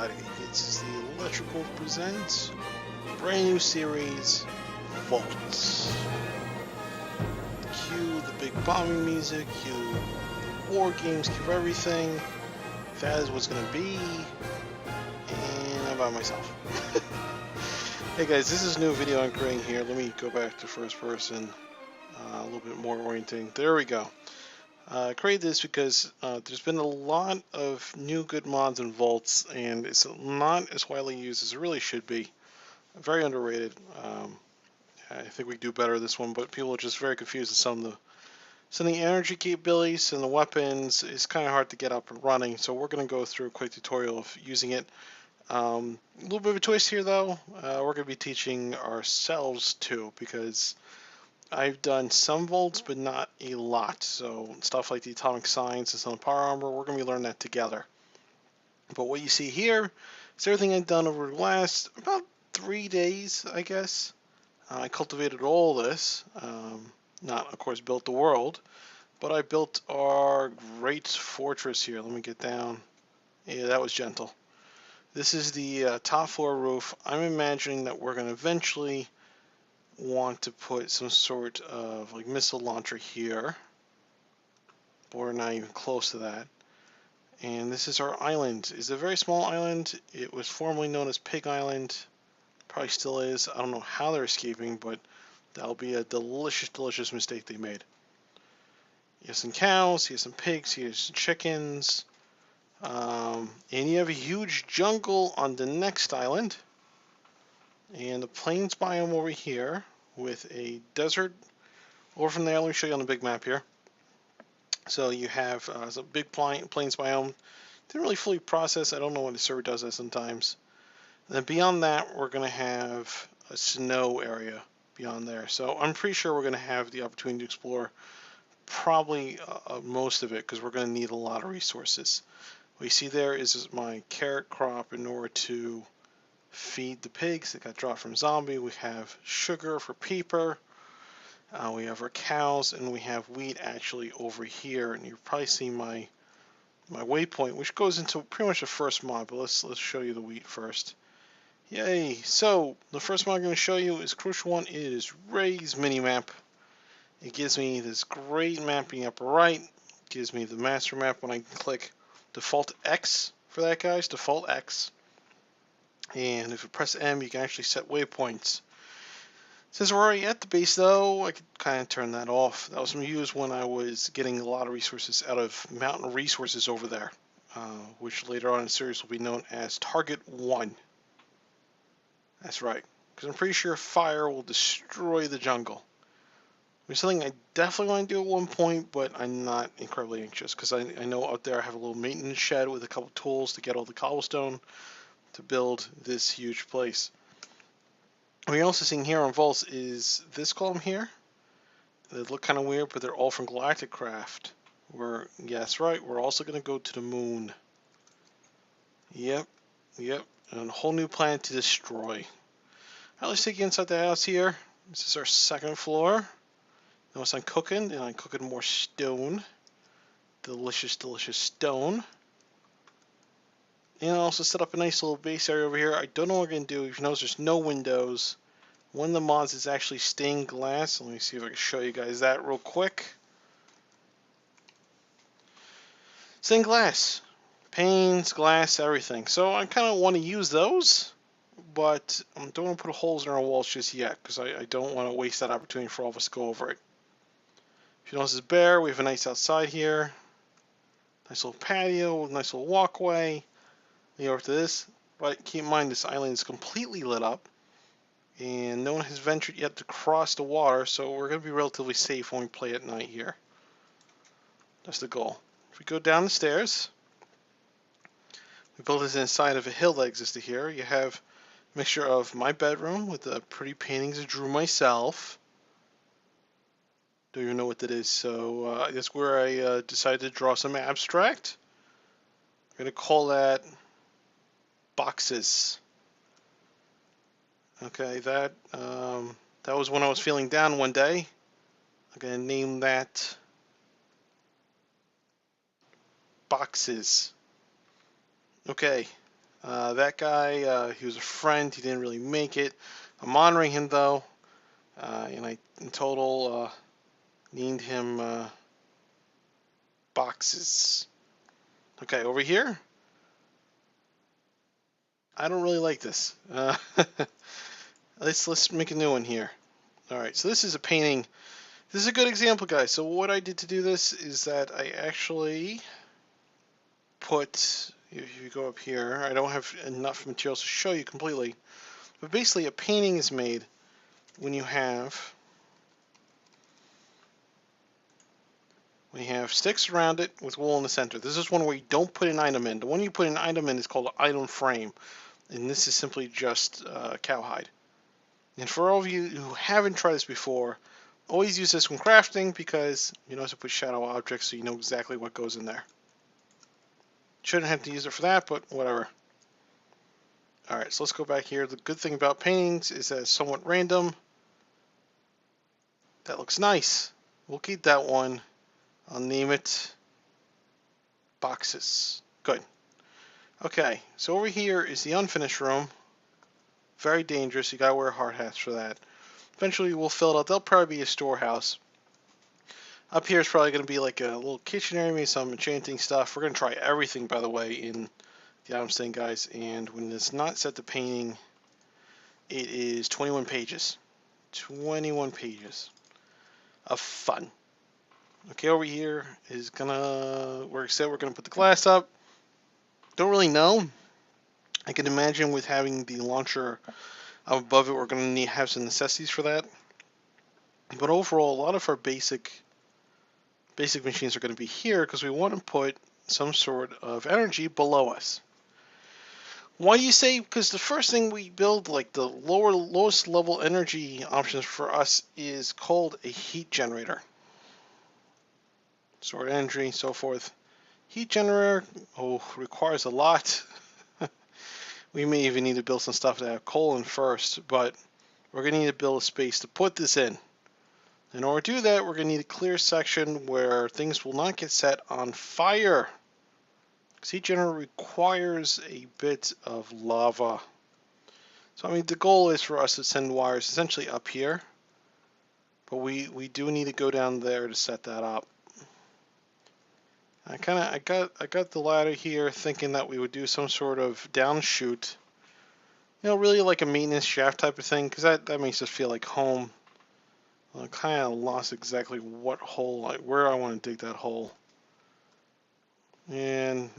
everybody. It's the Electrical Presents brand new series, Voltz. Cue the big bombing music, cue war games, cue everything. That is what's gonna be, and I'm by myself. Hey guys, this is a new video I'm creating here. Let me go back to first person, a little bit more orienting. There we go. I created this because there's been a lot of new good mods in Voltz, and it's not as widely used as it really should be. Very underrated. I think we do better this one, but people are just very confused with some of the energy capabilities and the weapons. It's kind of hard to get up and running, so we're going to go through a quick tutorial of using it. A little bit of a twist here, though. We're going to be teaching ourselves too, because I've done some volts, but not a lot. So stuff like the atomic science and some power armor, we're going to be learning that together. But what you see here is everything I've done over the last about 3 days, I guess. I cultivated all this. Not, of course, built the world, but I built our great fortress here. Let me get down. Yeah, that was gentle. This is the top floor roof. I'm imagining that we're going to eventually want to put some sort of like missile launcher here, but we're not even close to that. And this is our island. It's a very small island. It was formerly known as Pig Island. Probably still is. I don't know how they're escaping, but that'll be a delicious, delicious mistake they made. You have some cows, you have some pigs, you have some chickens, and you have a huge jungle on the next island. And the plains biome over here with a desert over from there. Let me show you on the big map here. So you have a big plains biome. Didn't really fully process. I don't know why the server does that sometimes. And then beyond that, we're going to have a snow area beyond there. So I'm pretty sure we're going to have the opportunity to explore probably most of it, because we're going to need a lot of resources. What you see there is my carrot crop in order to feed the pigs that got dropped from zombie. We have sugar for peeper. We have our cows, and we have wheat actually over here. And you've probably seen my waypoint, which goes into pretty much the first mod. But let's show you the wheat first. Yay! So the first mod I'm going to show you is a crucial one. It is Ray's minimap. It gives me this great mapping upper right. It gives me the master map when I click default X for that, guys. Default X. And if you press M, you can actually set waypoints. Since we're already at the base, though, I could kind of turn that off. That was used when I was getting a lot of resources out of mountain resources over there, which later on in the series will be known as Target 1. That's right, because I'm pretty sure fire will destroy the jungle. It's something I definitely want to do at one point, but I'm not incredibly anxious, because I know out there I have a little maintenance shed with a couple tools to get all the cobblestone to build this huge place. What you're also seeing here on Voltz is this column here. They look kind of weird, but they're all from Galactic Craft. Yes, right, we're also going to go to the moon. Yep, and a whole new planet to destroy. Alright, let's take you inside the house here. This is our second floor. Notice I'm cooking, and I'm cooking more stone. Delicious, delicious stone. And I also set up a nice little base area over here. I don't know what we're going to do. If you notice, there's no windows. One of the mods is actually stained glass. Let me see if I can show you guys that real quick. Stained glass. Panes, glass, everything. So I kind of want to use those, but I don't want to put holes in our walls just yet, because I don't want to waste that opportunity for all of us to go over it. If you notice this bare, we have a nice outside here. Nice little patio, nice little walkway. Over to this, but keep in mind this island is completely lit up, and no one has ventured yet to cross the water, so we're going to be relatively safe when we play at night here. That's the goal. If we go down the stairs, we built this inside of a hill that existed here. You have a mixture of my bedroom with the pretty paintings I drew myself. Don't even know what that is, so that's where I decided to draw some abstract. I'm going to call that boxes. Okay, that was when I was feeling down one day. I'm gonna name that boxes. Okay, That guy, he was a friend. He didn't really make it. I'm honoring him though, and I in total named him Boxes. Okay, over here. I don't really like this. Let's make a new one here. All right, so this is a painting. This is a good example, guys. So what I did to do this is that I actually put, if you go up here, I don't have enough materials to show you completely, but basically a painting is made when you have sticks around it with wool in the center. This is one where you don't put an item in. The one you put an item in is called an item frame, and this is simply just cowhide. And for all of you who haven't tried this before, always use this when crafting because you know how to put shadow objects so you know exactly what goes in there. Shouldn't have to use it for that, but whatever. Alright, so let's go back here. The good thing about paintings is that it's somewhat random. That looks nice. We'll keep that one. I'll name it Boxes. Good. Okay, so over here is the unfinished room. Very dangerous. You gotta wear hard hats for that. Eventually we'll fill it up. There'll probably be a storehouse. Up here is probably going to be like a little kitchen area, maybe some enchanting stuff. We're going to try everything, by the way, in the items thing, guys. And when it's not set to painting, it is 21 pages. 21 pages of fun. Okay, over here is gonna, we're gonna put the glass up. Don't really know. I can imagine with having the launcher above it, we're gonna need to have some necessities for that. But overall, a lot of our basic machines are going to be here because we want to put some sort of energy below us. Why do you say? Because the first thing we build, like the lowest level energy options for us, is called a heat generator. Stored energy, so forth. Heat generator requires a lot. We may even need to build some stuff to have coal in first, but we're going to need to build a space to put this in. In order to do that, we're going to need a clear section where things will not get set on fire. Heat generator requires a bit of lava. So I mean, the goal is for us to send wires essentially up here, but we do need to go down there to set that up. I got the ladder here thinking that we would do some sort of downshoot, you know, really like a maintenance shaft type of thing, because that makes us feel like home. I kind of lost exactly what hole, where I want to dig that hole. And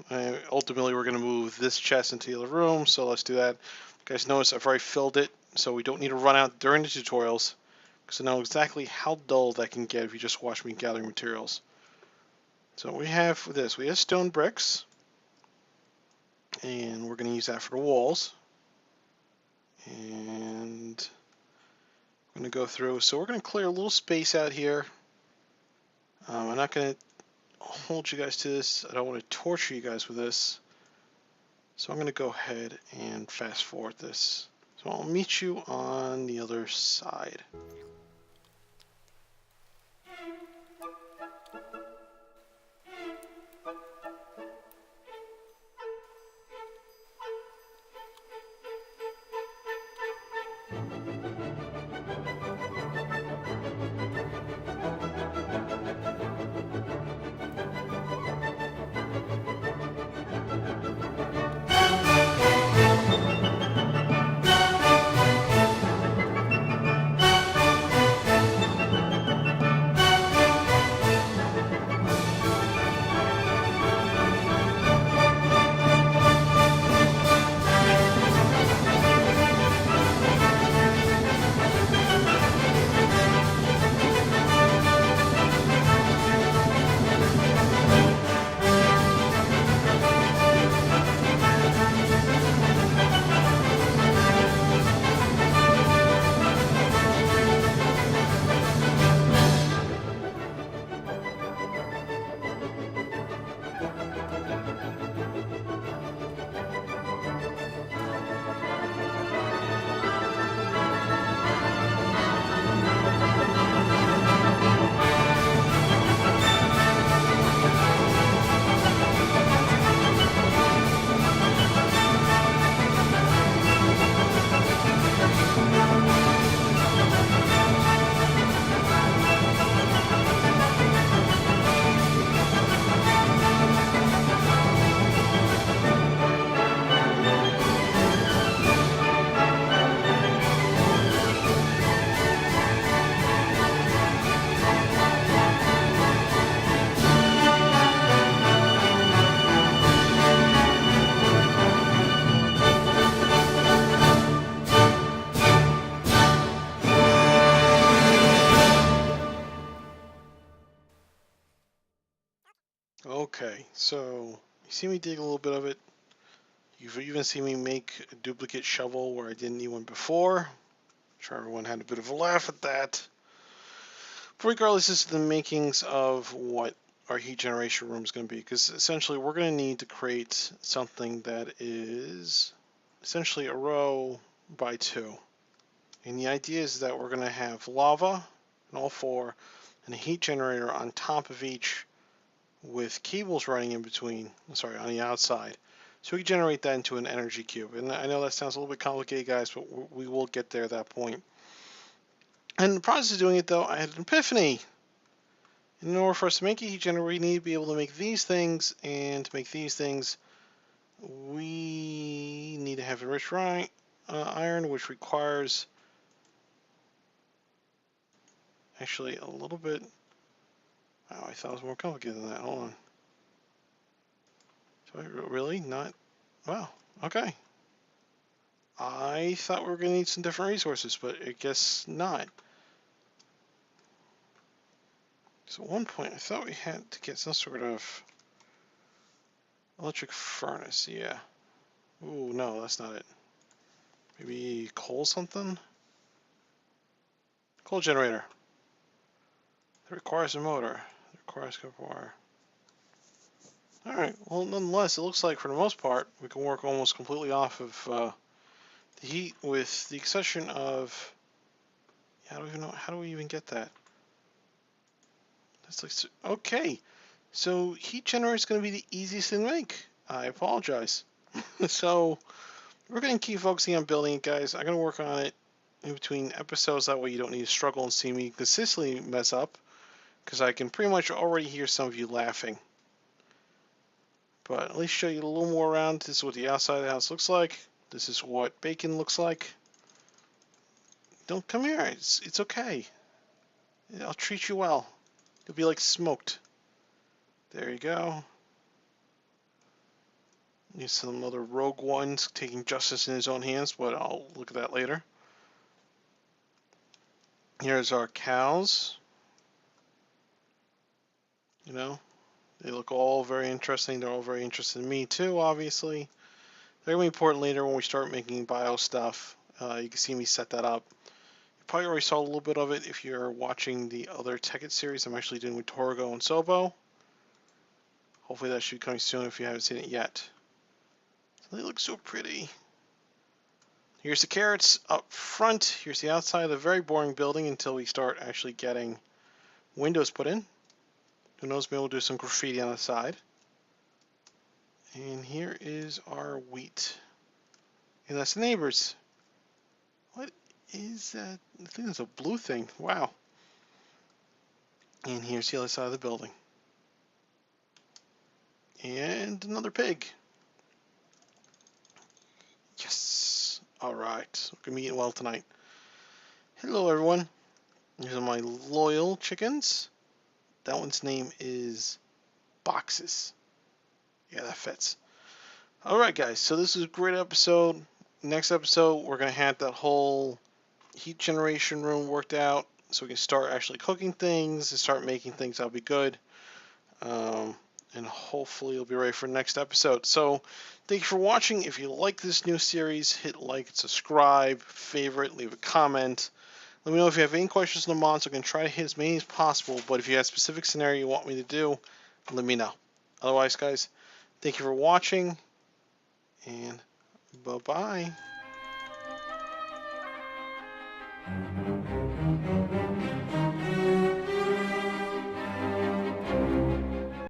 ultimately we're going to move this chest into the other room, so let's do that. You guys notice I've already filled it, so we don't need to run out during the tutorials, because I know exactly how dull that can get if you just watch me gathering materials. So we have this, we have stone bricks, and we're going to use that for the walls. And I'm going to go through, so we're going to clear a little space out here. I'm not going to hold you guys to this. I don't want to torture you guys with this. So I'm going to go ahead and fast forward this. So I'll meet you on the other side. Okay, so you see me dig a little bit of it. You've even seen me make a duplicate shovel where I didn't need one before. I'm sure everyone had a bit of a laugh at that. But regardless, this is the makings of what our heat generation room is going to be, because essentially we're going to need to create something that is essentially a row by 2. And the idea is that we're going to have lava in all 4 and a heat generator on top of each with cables running in between, sorry, on the outside. So we can generate that into an energy cube. And I know that sounds a little bit complicated, guys, but we will get there at that point. And in the process of doing it, though, I had an epiphany. In order for us to make a heat generator, we need to be able to make these things, and to make these things, we need to have enriched iron, which requires actually a little bit. Wow, I thought it was more complicated than that. Hold on. So really not? Wow. Okay. I thought we were going to need some different resources, but I guess not. So at one point, I thought we had to get some sort of electric furnace. Yeah. Ooh, no, that's not it. Maybe coal something? Coal generator. It requires a motor. It requires copper wire. Alright, well, nonetheless, it looks like for the most part, we can work almost completely off of the heat, with the exception of, I don't even know, how do we even get that? That's like, okay, so heat generator is going to be the easiest thing to make. I apologize. So we're going to keep focusing on building it, guys. I'm going to work on it in between episodes, that way you don't need to struggle and see me consistently mess up, because I can pretty much already hear some of you laughing. But at least show you a little more around. This is what the outside of the house looks like. This is what bacon looks like. Don't come here. It's okay. I'll treat you well. You'll be like smoked. There you go. There's some other rogue ones taking justice in his own hands, but I'll look at that later. Here's our cows. You know, they look all very interesting. They're all very interested in me too, obviously. They're going to be important later when we start making bio stuff. You can see me set that up. You probably already saw a little bit of it if you're watching the other Tekkit series I'm actually doing with Torgo and Sobo. Hopefully that should be coming soon if you haven't seen it yet. So they look so pretty. Here's the carrots up front. Here's the outside of the very boring building until we start actually getting windows put in. Who knows, maybe we'll do some graffiti on the side. And here is our wheat. And that's the neighbors. What is that? I think that's a blue thing. Wow. And here's the other side of the building. And another pig. Yes. Alright. We're going to be eating well tonight. Hello, everyone. These are my loyal chickens. That one's name is Boxes. Yeah, that fits. Alright, guys. So this is a great episode. Next episode, we're going to have that whole heat generation room worked out, so we can start actually cooking things and start making things. That'll be good. And hopefully you'll be ready for the next episode. So thank you for watching. If you like this new series, hit like, subscribe, favorite, leave a comment. Let me know if you have any questions on the mods. I can try to hit as many as possible, but if you have a specific scenario you want me to do, let me know. Otherwise, guys, thank you for watching, and bye-bye.